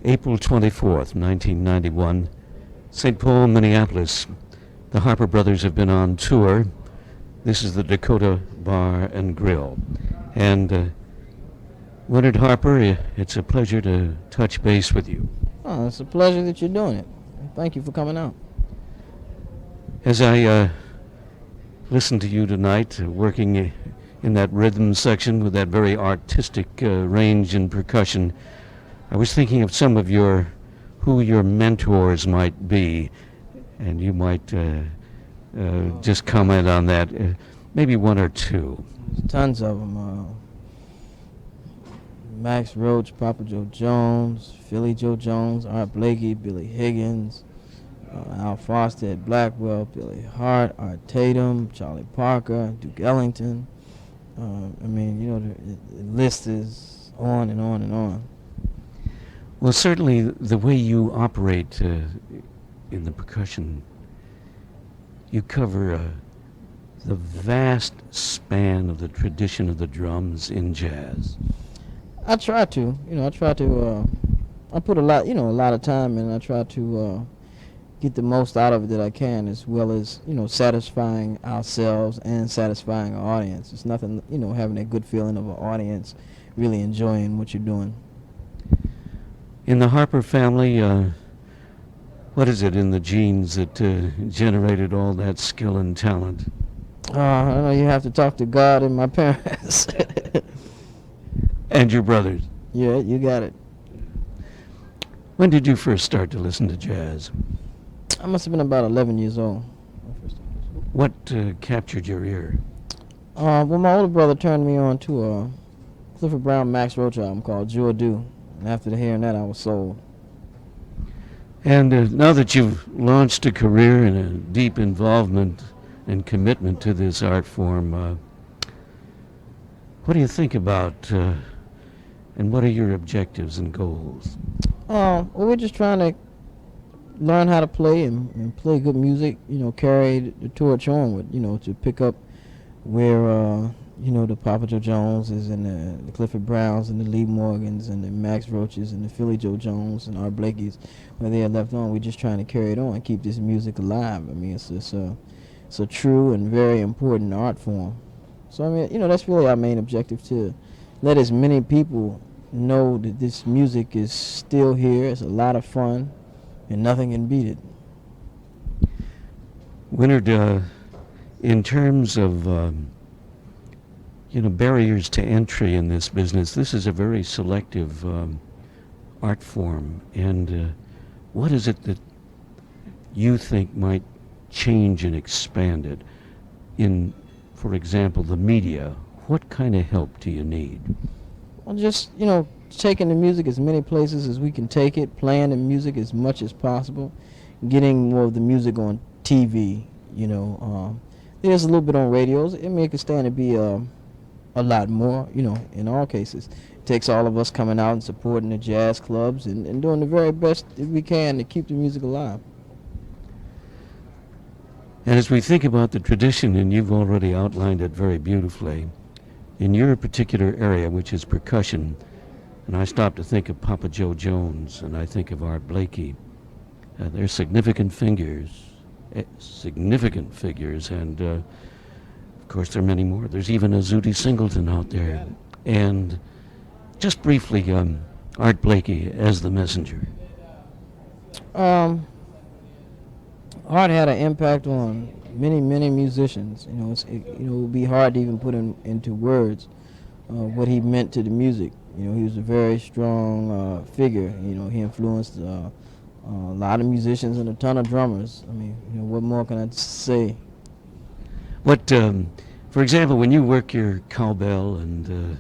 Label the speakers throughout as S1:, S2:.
S1: April 24th, 1991, St. Paul, Minneapolis. The Harper Brothers have been on tour. This is the Dakota Bar and Grill. And Winard Harper, it's a pleasure to touch base with you.
S2: Oh, it's a pleasure that you're doing it. Thank you for coming out.
S1: As I listen to you tonight, working in that rhythm section with that very artistic range and percussion, I was thinking of some of who your mentors might be, and you might just comment on that, maybe one or two.
S2: There's tons of them. Max Roach, Papa Joe Jones, Philly Joe Jones, Art Blakey, Billy Higgins, Al Foster at Blackwell, Billy Hart, Art Tatum, Charlie Parker, Duke Ellington. The list is on and on and on.
S1: Well, certainly the way you operate in the percussion, you cover the vast span of the tradition of the drums in jazz.
S2: I try to. I put a lot of time in. I try to get the most out of it that I can, as well as, satisfying ourselves and satisfying our audience. It's nothing, having a good feeling of an audience really enjoying what you're doing.
S1: In the Harper family, what is it in the genes that generated all that skill and talent?
S2: I know you have to talk to God and my parents.
S1: And your brothers?
S2: Yeah, you got it.
S1: When did you first start to listen to jazz?
S2: I must have been about 11 years old.
S1: What captured your ear?
S2: Well, my older brother turned me on to a Clifford Brown Max Roach album called Joe Do. And after hearing that, I was sold.
S1: And now that you've launched a career and a deep involvement and commitment to this art form, what do you think about and what are your objectives and goals?
S2: Well, we're just trying to learn how to play and play good music, carry the torch onward, to pick up where, the Papa Joe Joneses and the Clifford Browns and the Leigh Morgans and the Max Roaches and the Philly Joe Jones and Art Blakey's, where they are left on. We're just trying to carry it on and keep this music alive. It's a true and very important art form. So, that's really our main objective, to let as many people know that this music is still here. It's a lot of fun, and nothing can beat it.
S1: Winard, in terms of barriers to entry in this business, this is a very selective art form. And what is it that you think might change and expand it in, for example, the media? What kind of help do you need?
S2: Well, just, taking the music as many places as we can take it, playing the music as much as possible, getting more of the music on TV, There's a little bit on radios. It could stand to be a lot more, in all cases. It takes all of us coming out and supporting the jazz clubs and doing the very best that we can to keep the music alive.
S1: And as we think about the tradition, and you've already outlined it very beautifully, in your particular area, which is percussion, and I stop to think of Papa Joe Jones, and I think of Art Blakey, they're significant figures, and of course there are many more. There's even a Zooty Singleton out there. And just briefly, Art Blakey as the messenger.
S2: Art had an impact on many, many musicians. It would be hard to even put into words what he meant to the music. He was a very strong figure. He influenced a lot of musicians and a ton of drummers. What more can I say?
S1: What, for example, when you work your cowbell and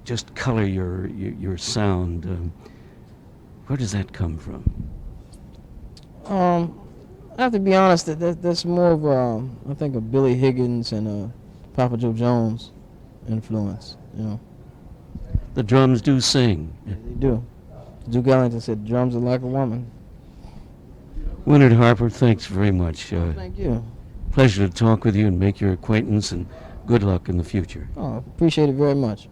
S1: just color your sound, where does that come from?
S2: I have to be honest, that's more of I think a Billy Higgins and a Papa Joe Jones influence.
S1: The drums do sing.
S2: Yeah, they do. Duke Ellington said, "Drums are like a woman."
S1: Winard Harper, thanks very much.
S2: Thank you.
S1: Pleasure to talk with you and make your acquaintance, and good luck in the future.
S2: Oh, appreciate it very much.